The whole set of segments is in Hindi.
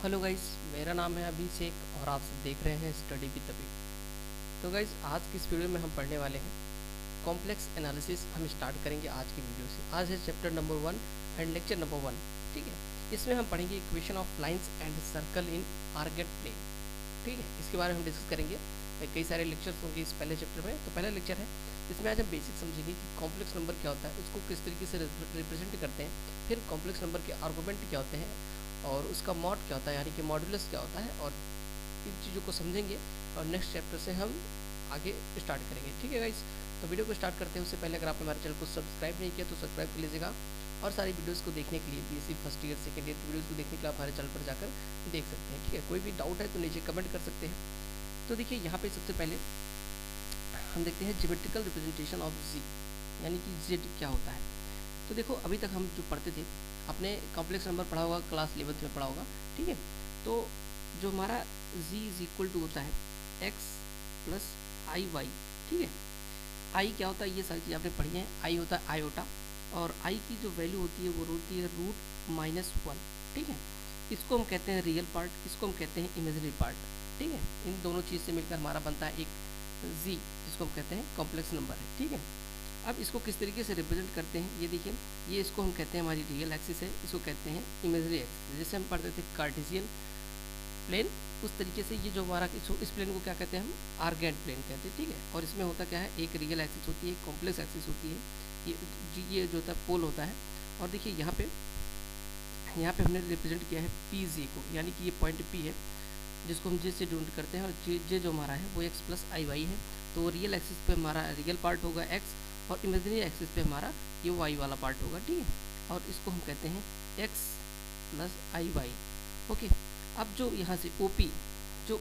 हेलो गाइस, मेरा नाम है अभिषेक और आप सब देख रहे हैं स्टडी विद अभी। तो गाइस, आज की इस वीडियो में हम पढ़ने वाले हैं कॉम्प्लेक्स एनालिसिस। हम स्टार्ट करेंगे आज की वीडियो से। आज है chapter number 1 and lecture number 1। ठीक है, इसमें हम पढ़ेंगे equation of lines and circle in Argand plane. ठीक है, इसके बारे में हम डिस्कस करेंगे। कई सारे लेक्चर्स होंगे इस पहले चैप्टर में। तो पहला लेक्चर है, इसमें आज हम बेसिक समझेंगे कि कॉम्प्लेक्स नंबर क्या होता है, उसको किस तरीके से रिप्रेजेंट करते हैं, फिर कॉम्प्लेक्स नंबर के आर्गूमेंट क्या होते हैं और उसका मॉड क्या होता है, यानी कि मॉडुलस क्या होता है, और इन चीज़ों को समझेंगे और नेक्स्ट चैप्टर से हम आगे स्टार्ट करेंगे। ठीक है गाइस, तो वीडियो को स्टार्ट करते हैं उससे पहले अगर आपने हमारे चैनल को सब्सक्राइब नहीं किया तो सब्सक्राइब कर लीजिएगा, और सारी वीडियोस को देखने के लिए BSc first year second year की वीडियोस को देखने के लिए आप हमारे चैनल पर जाकर देख सकते हैं। ठीक है, कोई भी डाउट है तो नीचे कमेंट कर सकते हैं। तो देखिए, यहाँ पे सबसे पहले हम देखते हैं ज्योमेट्रिकल रिप्रेजेंटेशन ऑफ जी, यानी कि जेड क्या होता है। तो देखो, अभी तक हम जो पढ़ते थे, आपने कॉम्प्लेक्स नंबर पढ़ा होगा, क्लास 11th में पढ़ा होगा। ठीक है, तो जो हमारा z इज इक्वल टू होता है x प्लस आई वाई। ठीक है, i क्या होता है, ये सारी चीज़ आपने पढ़ी है। i होता है आयोटा, और i की जो वैल्यू होती है वो होती है √-1। ठीक है, इसको हम कहते हैं रियल पार्ट, इसको हम कहते हैं इमेजिनरी पार्ट। ठीक है, इन दोनों चीज़ से मिलकर हमारा बनता है एक z, जिसको हम कहते हैं कॉम्प्लेक्स नंबर है। ठीक है, अब इसको किस तरीके से रिप्रेजेंट करते हैं, ये देखिए, ये इसको हम कहते हैं हमारी रियल एक्सिस है, इसको कहते हैं इमेजनरी एक्सिस। जैसे हम पढ़ते थे कार्टेशियन प्लेन, उस तरीके से ये जो हमारा इस प्लेन को क्या कहते हैं, हम आर्गेट प्लेन कहते हैं। ठीक है, और इसमें होता क्या है, एक रियल एक्सिस होती है, एक कॉम्प्लेक्स एक्सिस होती है, ये जो होता है पोल होता है। और देखिए यहाँ पे हमने रिप्रेजेंट किया है पी जी को, यानी कि ये पॉइंट पी है जिसको हम जे से डिनोट करते हैं, और जे जो हमारा है वो एक्स प्लस आई वाई है। तो रियल एक्सिस पे हमारा रियल पार्ट होगा एक्स, और इमेजिनरी एक्सिस पे हमारा ये वाई वाला पार्ट होगा। ठीक है, और इसको हम कहते हैं x plus i Y. Okay, अब जो यहाँ से ओ पी, जो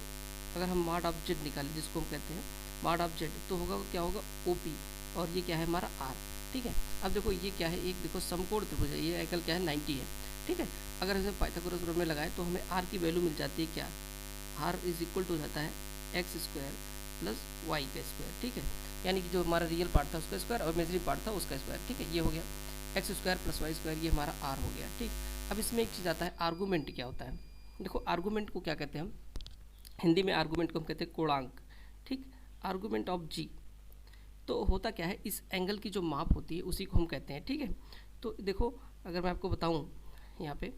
अगर हम मॉड ऑफ जेड निकालें, जिसको हम कहते हैं मॉड ऑफ जेड, तो होगा क्या होगा ओ पी, और ये क्या है हमारा आर। ठीक है, अब देखो ये क्या है, एक देखो समकोण त्रिभुज है, ये एंगल क्या है 90 है। ठीक है, अगर हमें पाइथागोरस थ्योरम में लगाए तो हमें आर की वैल्यू मिल जाती है क्या, आर इज इक्वल टू जाता है एक्स स्क्वायर प्लस वाई का स्क्वायर। ठीक है, यानी कि जो हमारा रियल पार्ट था उसका स्क्वायर और इमेजिनरी पार्ट था उसका स्क्वायर। ठीक है, ये हो गया x square plus y square, ये हमारा आर हो गया। ठीक, अब इसमें एक चीज़ आता है आर्गूमेंट क्या होता है। देखो, आर्गूमेंट को क्या कहते हैं हम, हिंदी में आर्गूमेंट को हम कहते हैं कोणांक। ठीक, आर्गूमेंट ऑफ जी, तो होता क्या है, इस एंगल की जो माप होती है उसी को हम कहते हैं। ठीक है, तो देखो, अगर मैं आपको बताऊँ यहाँ पे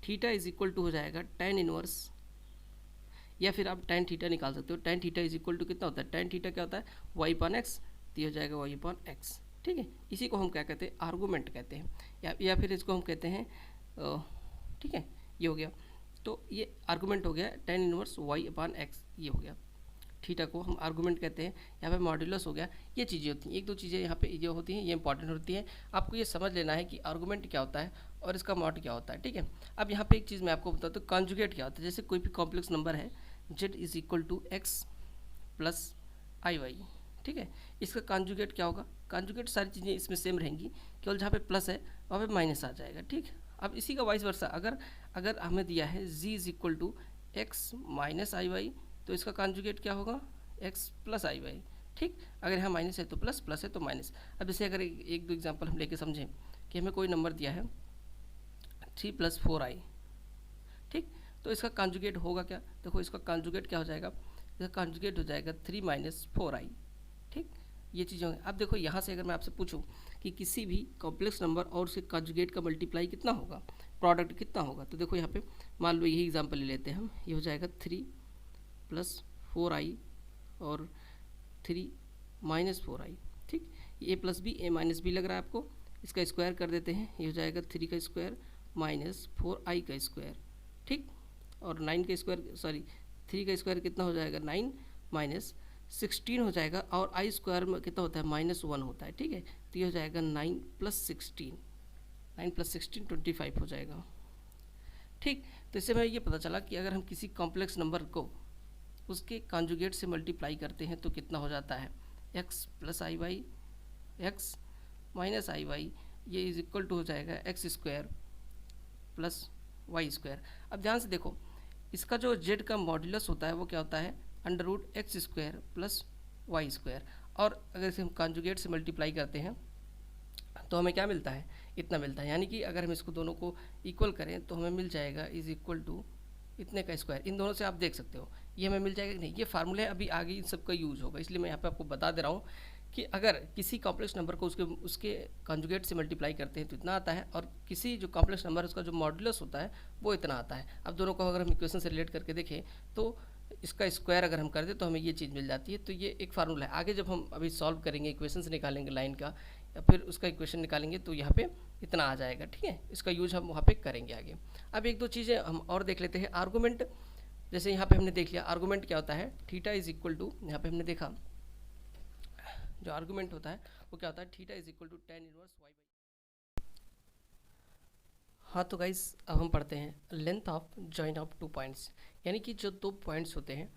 थीटा इज इक्वल टू हो जाएगा tan इनवर्स, या फिर आप tan थीटा निकाल सकते हो। tan theta is equal to कितना होता है, tan थीटा क्या होता है y अपॉन एक्स, तो ये हो जाएगा y अपॉन एक्स। ठीक है, इसी को हम क्या कहते हैं, आर्गूमेंट कहते हैं, या फिर इसको हम कहते हैं ठीक है, ये हो गया। तो ये आर्गूमेंट हो गया tan inverse y upon x, ये हो गया। थीटा को हम आर्गूमेंट कहते हैं, यहाँ पे मॉड्यूलस हो गया। ये चीज़ें होती हैं, एक दो चीज़ें यहाँ पे जो होती हैं ये इंपॉर्टेंट होती हैं। आपको ये समझ लेना है कि आर्गूमेंट क्या होता है और इसका मॉड क्या होता है। ठीक है, अब यहाँ पे एक चीज़ मैं आपको बताता हूँ, कॉन्जुगेट क्या होता है। जैसे कोई भी कॉम्प्लेक्स नंबर है, z is equal to x plus i y. ठीक है, इसका कॉन्जुगेट क्या होगा, कॉन्जुगेट सारी चीज़ें इसमें सेम रहेंगी, केवल जहाँ पे प्लस है वहाँ पे माइनस आ जाएगा। ठीक, अब इसी का वाइस वर्सा, अगर हमें दिया है z is equal to x minus i y, तो इसका कॉन्जुगेट क्या होगा, एक्स प्लस आई वाई। ठीक, अगर यहाँ माइनस है तो प्लस, प्लस है तो माइनस। अब जैसे अगर एक दो एग्जांपल हम लेके समझें कि हमें कोई नंबर दिया है 3 + 4i। ठीक, तो इसका कॉन्जुगेट होगा क्या, देखो इसका कॉन्जुगेट क्या हो जाएगा, इसका कॉन्जुगेट हो जाएगा 3 - 4i। ठीक, ये चीज़ें होंगी। अब देखो, यहाँ से अगर मैं आपसे पूछूं कि किसी भी कॉम्प्लेक्स नंबर और उसके कॉन्जुगेट का मल्टीप्लाई कितना होगा, प्रोडक्ट कितना होगा, तो देखो यहाँ पे मान लो यही एग्जांपल ले लेते हैं हम, ये हो जाएगा 3 + 4i और 3 - 4i। ठीक, ए प्लस बी, ए माइनस बी लग रहा है आपको, इसका स्क्वायर कर देते हैं, ये हो जाएगा 3 का स्क्वायर माइनस 4i का स्क्वायर। ठीक, और 9 का स्क्वायर, सॉरी 3 का स्क्वायर कितना हो जाएगा 9 माइनस 16 हो जाएगा, और आई स्क्वायर में कितना होता है -1 होता है। ठीक है, तो ये हो जाएगा 9 + 16, 9 + 16 25 हो जाएगा। ठीक, तो इससे हमें ये पता चला कि अगर हम किसी कॉम्प्लेक्स नंबर को उसके कॉन्जुगेट से मल्टीप्लाई करते हैं तो कितना हो जाता है, x plus i y, x minus i y, ये इज इक्वल टू हो जाएगा x square plus y square. अब ध्यान से देखो, इसका जो जेड का मॉड्यूलस होता है वो क्या होता है, √x² प्लस वाई स्क्वायर, और अगर इसे हम कॉन्जुगेट से मल्टीप्लाई करते हैं तो हमें क्या मिलता है, इतना मिलता है। यानी कि अगर हम इसको दोनों को इक्वल करें तो हमें मिल जाएगा इज इक्वल टू इतने का स्क्वायर, इन दोनों से आप देख सकते हो ये हमें मिल जाएगा कि नहीं। ये फार्मूला अभी आगे इन सब का यूज़ होगा, इसलिए मैं यहाँ पे आपको बता दे रहा हूँ कि अगर किसी कॉम्प्लेक्स नंबर को उसके कॉन्जुगेट से मल्टीप्लाई करते हैं तो इतना आता है, और किसी जो कॉम्प्लेक्स नंबर उसका जो मॉड्यूलस होता है वो इतना आता है। अब दोनों को अगर हम इक्वेशन से रिलेट करके देखें तो इसका स्क्वायर अगर हम कर दें तो हमें ये चीज़ मिल जाती है। तो ये एक फार्मूला है। आगे जब हम अभी सॉल्व करेंगे, इक्वेशन से निकालेंगे लाइन का या फिर उसका इक्वेशन निकालेंगे तो यहाँ पे इतना आ जाएगा, ठीक है। इसका यूज हम वहाँ पे करेंगे आगे। अब एक दो चीज़ें हम और देख लेते हैं। आर्गूमेंट, जैसे यहाँ पे हमने देख लिया आर्गूमेंट क्या होता है, थीटा इज इक्वल टू, यहाँ पे हमने देखा जो आर्गूमेंट होता है वो क्या होता है, theta is equal to tan inverse y by. हाँ तो गाइस अब हम पढ़ते हैं length of join of 2 points, यानी कि जो 2 पॉइंट्स होते हैं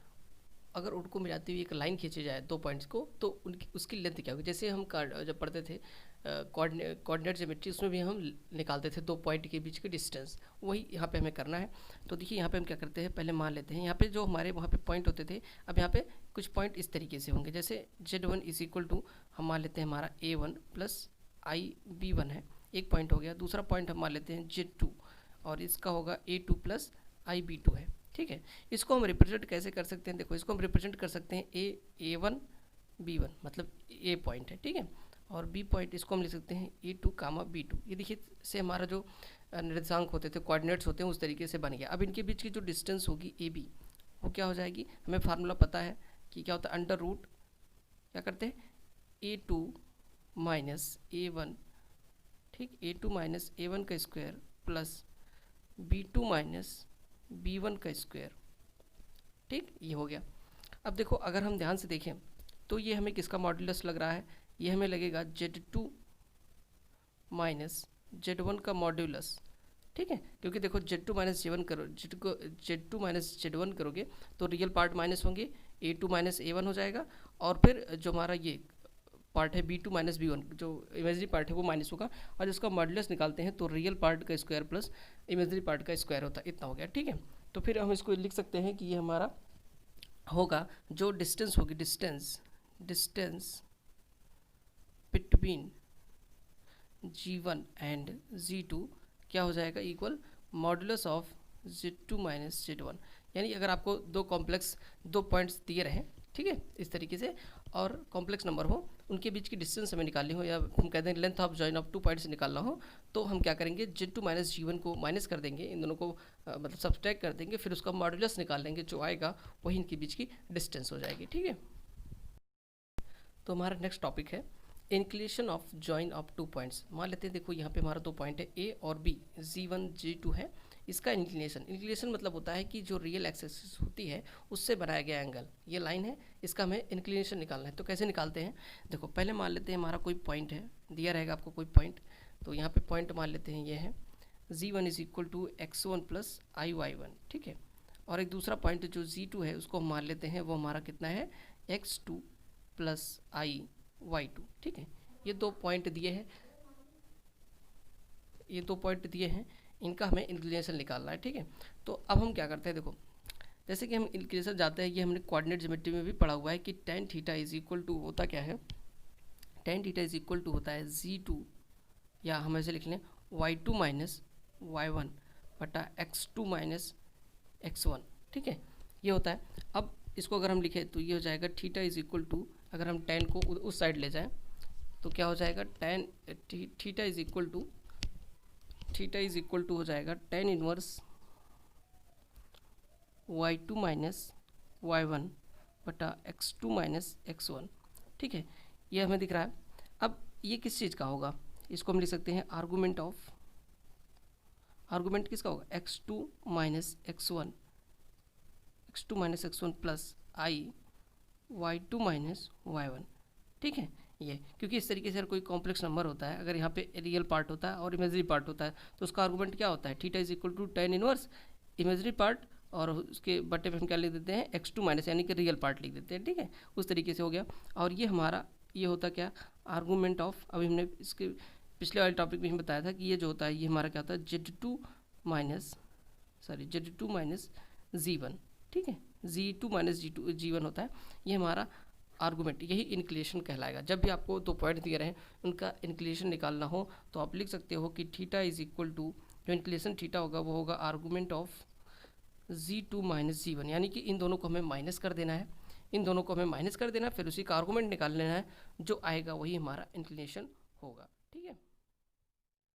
अगर उनको मिलाती हुई एक लाइन खींची जाए 2 पॉइंट्स को तो उनकी उसकी लेंथ क्या होगी। जैसे हम जब पढ़ते थे कोऑर्डिनेट ज्योमेट्री, उसमें भी हम निकालते थे 2 पॉइंट के बीच के डिस्टेंस, वही यहाँ पे हमें करना है। तो देखिए यहाँ पे हम क्या करते हैं, पहले मान लेते हैं यहाँ पे जो हमारे वहाँ पे पॉइंट होते थे, अब यहाँ पे कुछ पॉइंट इस तरीके से होंगे। जैसे Z1 इज इक्वल टू हम मान लेते हैं हमारा A1 प्लस IB1 है, एक पॉइंट हो गया। दूसरा पॉइंट हम मान लेते हैं Z2 और इसका होगा A2 प्लस IB2 है, ठीक है। इसको हम रिप्रेजेंट कैसे कर सकते हैं, देखो इसको हम रिप्रेजेंट कर सकते हैं A1 B1 मतलब A पॉइंट है, ठीक है, और B पॉइंट इसको हम लिख सकते हैं A2 कामा B2। ये देखिए से हमारा जो निर्देशांक होते थे, कोऑर्डिनेट्स होते हैं, उस तरीके से बन गया। अब इनके बीच की जो डिस्टेंस होगी AB वो क्या हो जाएगी, हमें फार्मूला पता है कि क्या होता है, अंडर रूट क्या करते हैं A2 माइनस A1, ठीक, A2 माइनस A1 का square plus B2 minus B1 का स्क्वायर, ठीक, ये हो गया। अब देखो अगर हम ध्यान से देखें तो ये हमें किसका मॉड्यूलस लग रहा है, ये हमें लगेगा Z2 माइनस Z1 का मॉड्यूलस, ठीक है, क्योंकि देखो Z2 माइनस Z1 करो, Z2 माइनस Z1 करोगे तो रियल पार्ट माइनस होंगे, A2 माइनस A1 हो जाएगा, और फिर जो हमारा ये पार्ट है B2 माइनस B1 जो इमेजरी पार्ट है वो माइनस होगा, और इसका मॉड्यूलस निकालते हैं तो रियल पार्ट का स्क्वायर प्लस इमेजरी पार्ट का स्क्वायर होता है, इतना हो गया, ठीक है। तो फिर हम इसको लिख सकते हैं कि ये हमारा होगा जो डिस्टेंस होगी, distance between G1 and G2 क्या हो जाएगा, equal modulus of Z2 minus Z1। यानी अगर आपको दो पॉइंट्स दिए रहे, ठीक है, इस तरीके से, और कॉम्प्लेक्स नंबर हो, उनके बीच की डिस्टेंस हमें निकालनी हो, या हम कहते हैं length of join of 2 points निकालना हो, तो हम क्या करेंगे, Z2 माइनस G1 को माइनस कर देंगे, इन दोनों को मतलब सब्सट्रैक्ट कर देंगे, फिर उसका मॉडुलस निकाल लेंगे, जो आएगा वही इनके बीच की डिस्टेंस हो जाएगी, ठीक है। तो हमारा नेक्स्ट टॉपिक है inclination of join of 2 points. मान लेते हैं देखो यहाँ पे हमारा 2 पॉइंट है A और B, G1 G2 है, इसका इंक्लिनेशन मतलब होता है कि जो रियल एक्सिस होती है उससे बनाया गया एंगल, ये लाइन है, इसका हमें इंक्लिनेशन निकालना है। तो कैसे निकालते हैं, देखो पहले मान लेते हैं हमारा कोई पॉइंट है, दिया रहेगा आपको कोई पॉइंट, तो यहाँ पे पॉइंट मान लेते हैं ये है G1 is equal to X1 plus IY1, ठीक है, और एक दूसरा पॉइंट जो G2 है उसको हम मान लेते हैं वो हमारा कितना है X2 प्लस IY2, ठीक है। ये 2 पॉइंट दिए हैं, ये 2 पॉइंट दिए हैं, इनका हमें इंक्लिनेशन निकालना है, ठीक है। तो अब हम क्या करते हैं, देखो जैसे कि हम इंक्लिनेशन जाते हैं, ये हमने कोऑर्डिनेट ज्योमेट्री में भी पढ़ा हुआ है कि tan theta is equal to होता क्या है, tan theta is equal to होता है G2, या हम ऐसे लिख लें Y2 माइनस Y1 बटा X2 माइनस X1, ठीक है, ये होता है। अब इसको अगर हम लिखें तो ये हो जाएगा थीटा इज इक्वल टू, अगर हम tan को उस साइड ले जाएं तो क्या हो जाएगा, थीटा इज इक्वल टू हो जाएगा tan inverse Y2 minus Y1 बटा X2 माइनस X1, ठीक है, ये हमें दिख रहा है। अब ये किस चीज़ का होगा, इसको हम लिख सकते हैं आर्गूमेंट किसका होगा, X2 minus X1 plus Y2 minus Y1, ठीक है। ये क्योंकि इस तरीके से अगर कोई कॉम्प्लेक्स नंबर होता है, अगर यहाँ पे रियल पार्ट होता है और इमेजरी पार्ट होता है, तो उसका आर्गूमेंट क्या होता है, theta is equal to tan inverse imaginary part, और उसके बटे पे हम क्या लिख देते हैं X2 माइनस, यानी कि रियल पार्ट लिख देते हैं, ठीक है, उस तरीके से हो गया। और ये हमारा ये होता क्या, आर्गूमेंट ऑफ, अभी हमने इसके पिछले वाले टॉपिक में हम बताया था कि ये जो होता है ये हमारा क्या होता है Z2 माइनस G1, ठीक है, G2 माइनस G1 होता है, ये हमारा आर्गूमेंट, यही इंक्लिनेशन कहलाएगा। जब भी आपको 2 पॉइंट दिए रहे उनका इंक्लिनेशन निकालना हो तो आप लिख सकते हो कि थीटा इज इक्वल टू, जो इंक्लिनेशन थीटा होगा वो होगा argument of Z2 minus Z1, यानी कि इन दोनों को हमें माइनस कर देना है, इन दोनों को हमें माइनस कर देना है, फिर उसी का आर्गूमेंट निकाल लेना है, जो आएगा वही हमारा इंक्लिनेशन होगा। ठीक है,